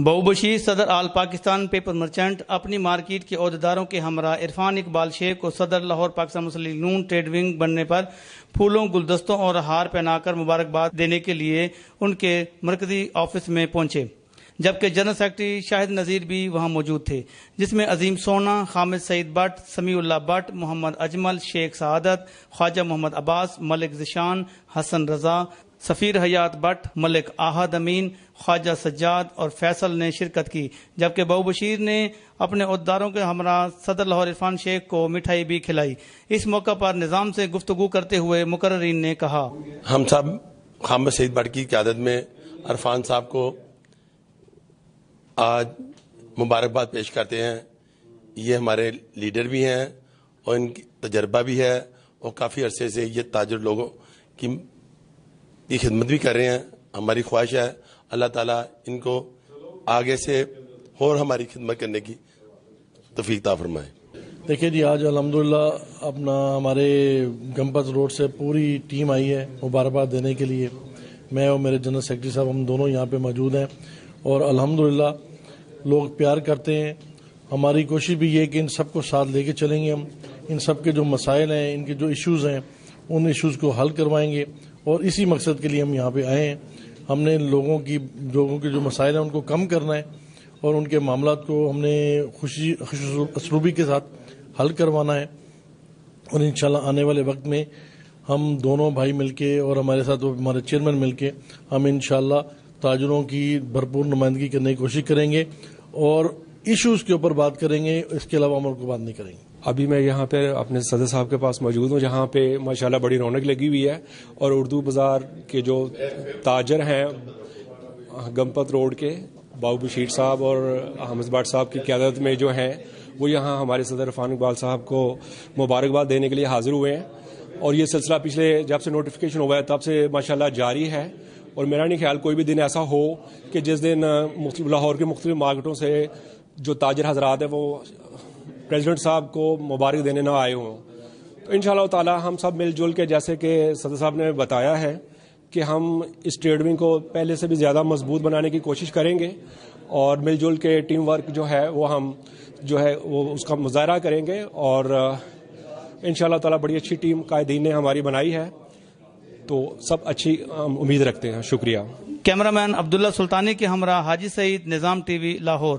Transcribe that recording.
بہوبشیر صدر آل Pakistan paper merchant اپنی market کے عہدیداروں کے ہمراہ عرفان اقبال شیخ کو صدر لاہور پاکستان مسلم نون ٹریڈ ونگ بننے پر پھولوں، گلدستوں اور ہار پہنا کر مبارکباد دینے کے لیے ان کے مرکزی آفس میں پہنچے، جبکہ جنرل سیکرٹری شاہد نذیر بھی وہاں موجود تھے، جس میں عظیم سونا، حامد سعید بٹ، سمیع اللہ بٹ، محمد اجمل، شیخ سعادت، خواجہ محمد عباس، ملک ذیشان، حسن رضا، سفیر حیات بٹ، ملک احد امین، خواجہ سجاد اور فیصل نے شرکت کی، جبکہ بہوبشیر نے اپنے عہدیداروں کے ہمراہ صدر لاہور عرفان شیخ کو مٹھائی بھی کھلائی۔ اس موقع پر نظام سے گفتگو کرتے ہوئے مقررین نے کہا، ہم سب حامد سعید بٹ کی قیادت میں عرفان صاحب کو آج مبارکباد پیش کرتے ہیں۔ یہ ہمارے لیڈر بھی ہیں اور ان کی تجربہ بھی ہے اور کافی عرصے سے یہ تاجر لوگوں کی خدمت بھی کر رہے ہیں۔ ہماری خواہش ہے اللہ تعالیٰ ان کو آگے سے اور ہماری خدمت کرنے کی توفیق عطا فرمائے۔ دیکھیے جی، آج الحمدللہ اپنا ہمارے گمپت روڈ سے پوری ٹیم آئی ہے مبارکباد دینے کے لیے۔ میں اور میرے جنرل سیکرٹری صاحب ہم دونوں یہاں پہ موجود ہیں اور الحمدللہ لوگ پیار کرتے ہیں۔ ہماری کوشش بھی یہ ہے کہ ان سب کو ساتھ لے کے چلیں گے، ہم ان سب کے جو مسائل ہیں، ان کے جو ایشوز ہیں، ان ایشوز کو حل کروائیں گے اور اسی مقصد کے لیے ہم یہاں پہ آئے ہیں۔ ہم نے لوگوں کے جو مسائل ہیں ان کو کم کرنا ہے اور ان کے معاملات کو ہم نے خوش اسلوبی کے ساتھ حل کروانا ہے، اور انشاءاللہ آنے والے وقت میں ہم دونوں بھائی مل کے اور ہمارے ساتھ ہمارے چیئرمین مل کے ہم انشاءاللہ تاجروں کی بھرپور نمائندگی کرنے کی کوشش کریں گے اور ایشوز کے اوپر بات کریں گے، اس کے علاوہ ہم اور کو بات نہیں کریں گے۔ ابھی میں یہاں پہ اپنے صدر صاحب کے پاس موجود ہوں، جہاں پہ ماشاءاللہ بڑی رونق لگی ہوئی ہے، اور اردو بازار کے جو تاجر ہیں گمپت روڈ کے بہوبشیر صاحب اور حامد بٹ صاحب کی قیادت میں جو ہیں، وہ یہاں ہمارے صدر عرفان اقبال صاحب کو مبارکباد دینے کے لیے حاضر ہوئے ہیں، اور یہ سلسلہ پچھلے جب سے نوٹیفیکیشن ہوا ہے تب سے ماشاءاللہ جاری ہے، اور میرا نہیں خیال کوئی بھی دن ایسا ہو کہ جس دن لاہور کے مختلف مارکیٹوں سے جو تاجر حضرات ہیں وہ پریزیڈنٹ صاحب کو مبارک دینے نہ آئے ہوں۔ تو انشاءاللہ تعالی ہم سب مل جل کے، جیسے کہ صدر صاحب نے بتایا ہے کہ ہم اس ٹریڈ ونگ کو پہلے سے بھی زیادہ مضبوط بنانے کی کوشش کریں گے، اور مل جل کے ٹیم ورک جو ہے وہ ہم جو ہے وہ اس کا مظاہرہ کریں گے، اور انشاءاللہ تعالی بڑی اچھی ٹیم قائدین نے ہماری بنائی ہے، تو سب اچھی امید رکھتے ہیں۔ شکریہ۔ کیمرہ مین عبداللہ سلطانی کے ہمراہ حاجی سعید، نظام ٹی وی، لاہور۔